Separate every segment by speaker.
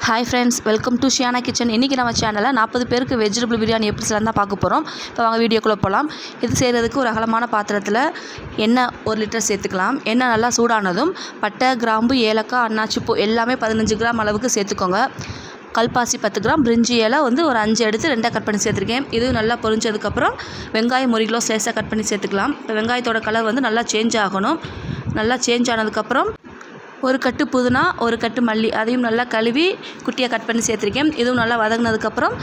Speaker 1: Hi friends, welcome to Shiyana kitchen. இன்றைக்கி நம்ம சேனலில் 40 பேருக்கு வெஜிடபிள் பிரியாணி எப்படி செய்யலாம் தான் பார்க்க போகிறோம். இப்போ வாங்க வீடியோக்குள்ளே போகலாம். இது செய்கிறதுக்கு ஒரு அகலமான பாத்திரத்தில் எண்ணெய் 1 லிட்டர் சேர்த்துக்கலாம். எண்ணெய் நல்லா சூடானதும் பட்டை, கிராம்பு, ஏலக்காய், அன்னாச்சி பூ எல்லாமே 15 கிராம் அளவுக்கு சேர்த்துக்கோங்க. கல்பாசி 10 கிராம், பிரிஞ்சி இலை ஒரு 5 எடுத்து 2 கட் பண்ணி சேர்த்துருக்கேன். இது நல்லா பொரிஞ்சதுக்கப்புறம் வெங்காயம் 1 கிலோ ஸ்லைஸாக கட் பண்ணி சேர்த்துக்கலாம். இப்போ வெங்காயத்தோட கலர் நல்லா சேஞ்ச் ஆகணும். நல்லா சேஞ்ச் ஆனதுக்கப்புறம் ஒரு கட்டு புதினா, ஒரு கட்டு மல்லி அதையும் நல்லா கழுவி குட்டியாக கட் பண்ணி சேர்த்துருக்கேன். இதுவும் நல்லா வதங்கினதுக்கப்புறம்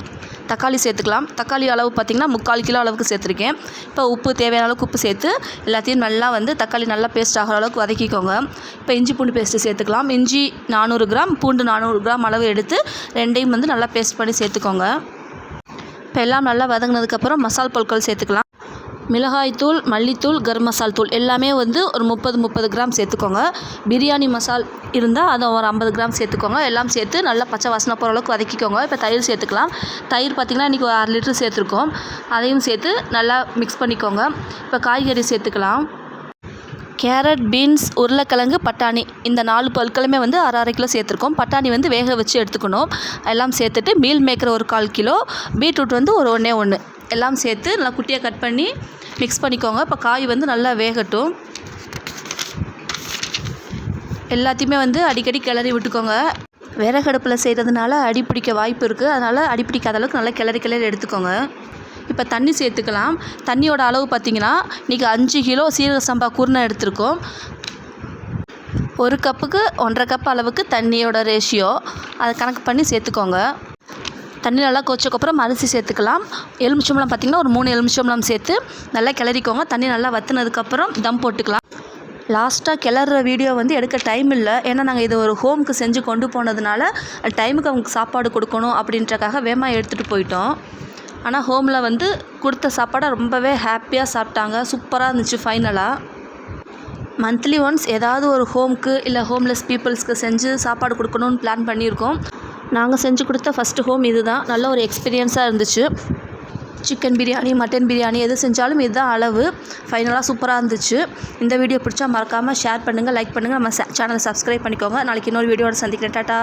Speaker 1: தக்காளி சேர்த்துக்கலாம். தக்காளி அளவு பார்த்திங்கன்னா 3/4 கிலோ அளவுக்கு சேர்த்துருக்கேன். இப்போ உப்பு தேவையான அளவுக்கு உப்பு சேர்த்து எல்லாத்தையும் நல்லா தக்காளி நல்லா பேஸ்ட் ஆகிற அளவுக்கு வதக்கிக்கோங்க. இப்போ இஞ்சி பூண்டு பேஸ்ட்டு சேர்த்துக்கலாம். இஞ்சி 400 கிராம், பூண்டு 400 கிராம் அளவு எடுத்து ரெண்டையும் நல்லா பேஸ்ட் பண்ணி சேர்த்துக்கோங்க. இப்போ எல்லாம் நல்லா வதங்கினதுக்கப்புறம் மசால் பொருட்கள் சேர்த்துக்கலாம். மிளகாய்த்தூள், மல்லித்தூள், கரம் மசால் தூள் எல்லாமே ஒரு 30 கிராம் சேர்த்துக்கோங்க. பிரியாணி மசால் இருந்தால் அதை ஒரு 50 கிராம் சேர்த்துக்கோங்க. எல்லாம் சேர்த்து நல்லா பச்சை வாசனை போகிற அளவுக்கு வதக்கிக்கோங்க. இப்போ தயிர் சேர்த்துக்கலாம். தயிர் பார்த்திங்கன்னா இன்றைக்கி ஒரு 1/2 லிட்டர் சேர்த்துருக்கோம். அதையும் சேர்த்து நல்லா மிக்ஸ் பண்ணிக்கோங்க. இப்போ காய்கறி சேர்த்துக்கலாம். கேரட், பீன்ஸ், உருளைக்கிழங்கு, பட்டாணி இந்த 4 பொருட்களுமே 1/2 கிலோ சேர்த்துருக்கோம். பட்டாணி வேக வச்சு எடுத்துக்கணும். எல்லாம் சேர்த்துட்டு மீல் மேக்கர் ஒரு 1/4 கிலோ, பீட்ரூட் ஒரு 1 எல்லாம் சேர்த்து நல்லா குட்டியாக கட் பண்ணி மிக்ஸ் பண்ணிக்கோங்க. இப்போ காய் நல்லா வேகட்டும். எல்லாத்தையுமே அடிக்கடி கிளறி விட்டுக்கோங்க. விறகடுப்பில் செய்கிறதுனால அடிப்பிடிக்க வாய்ப்பு இருக்குது. அதனால் அடிப்பிடிக்காத அளவுக்கு நல்லா கிளறி எடுத்துக்கோங்க. இப்போ தண்ணி சேர்த்துக்கலாம். தண்ணியோட அளவு பார்த்திங்கன்னா இன்றைக்கி 5 கிலோ சீரக சம்பா குருணை எடுத்திருக்கோம். 1 கப்புக்கு 1.5 கப் அளவுக்கு தண்ணியோட ரேஷியோ அதை கணக்கு பண்ணி சேர்த்துக்கோங்க. தண்ணி நல்லா கொதிச்சக்கப்புறம் அரிசி சேர்த்துக்கலாம். எலுமிச்சம்பழம் பார்த்திங்கன்னா ஒரு 3 எலுமிச்சம்பழம் சேர்த்து நல்லா கிளறிக்கோங்க. தண்ணி நல்லா வற்றினதுக்கப்புறம் தம் போட்டுக்கலாம். லாஸ்ட்டாக கிளற வீடியோ எடுக்க டைம் இல்லை. ஏன்னா நாங்கள் இது ஒரு ஹோமுக்கு செஞ்சு கொண்டு போனதுனால டைமுக்கு அவங்களுக்கு சாப்பாடு கொடுக்கணும் அப்படின்றக்காக வேகமாக எடுத்துகிட்டு போயிட்டோம். ஆனால் ஹோமில் கொடுத்த சாப்பாடை ரொம்பவே ஹாப்பியாக சாப்பிட்டாங்க. சூப்பராக இருந்துச்சு. ஃபைனலாக மந்த்லி ஒன்ஸ் ஏதாவது ஒரு ஹோமுக்கு இல்லை ஹோம்லெஸ் பீப்புள்ஸ்க்கு செஞ்சு சாப்பாடு கொடுக்கணுன்னு பிளான் பண்ணியிருக்கோம். நாங்கள் செஞ்சு கொடுத்த ஃபஸ்ட்டு ஹோம் இது தான். நல்ல ஒரு எக்ஸ்பீரியன்ஸாக இருந்துச்சு. சிக்கன் பிரியாணி, மட்டன் பிரியாணி எது செஞ்சாலும் இதுதான் அளவு. ஃபைனலாக சூப்பராக இருந்துச்சு. இந்த வீடியோ பிடிச்சா மறக்காமல் ஷேர் பண்ணுங்கள், லைக் பண்ணுங்கள். நம்ம சேனலை சப்ஸ்கிரைப் பண்ணிக்கோங்க. நாளைக்கு இன்னொரு வீடியோட சந்திக்கிறேன். டாட்டா.